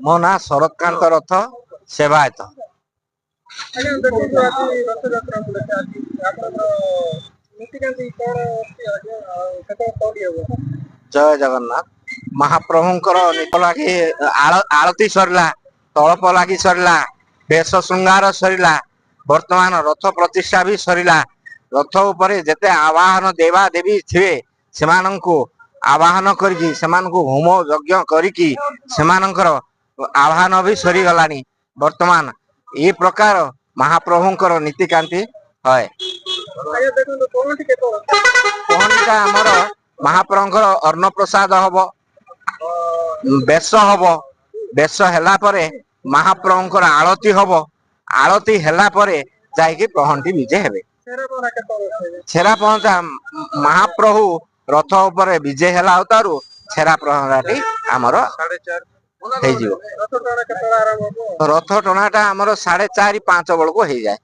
मो ना शरतकांत रथ सेवायत। जय जगन्नाथ। महाप्रभुंकर निक लगी आरती सरला, तलप लगी सरला, बेश श्रृंगार सरला, वर्तमान रथ प्रतिष्ठा भी सरला। रथ उपरे जेते आवाहन देवा देवी थे सेमानंकु आवाहन करकी सेमानंकु होम यज्ञ करकी सेमानंकर आवाहन भी सरी गलानी। वर्तमान ये प्रकार महाप्रभुंकर नीतिकांति है। पहनिका आमर महाप्रभुंकर अन्न प्रसाद हब, बेश हब, बेश हैला परे महाप्रभुंकर आरती हब, आरती हैला परे जाइके पहंटी विजे हेबे। छेरा पहंचा महाप्रभु रथ उपरे विजे हैला उतारू छेरा पहंचाटी आमर रथ टणाटा आमर 4:30-5 बेलू हो जाए।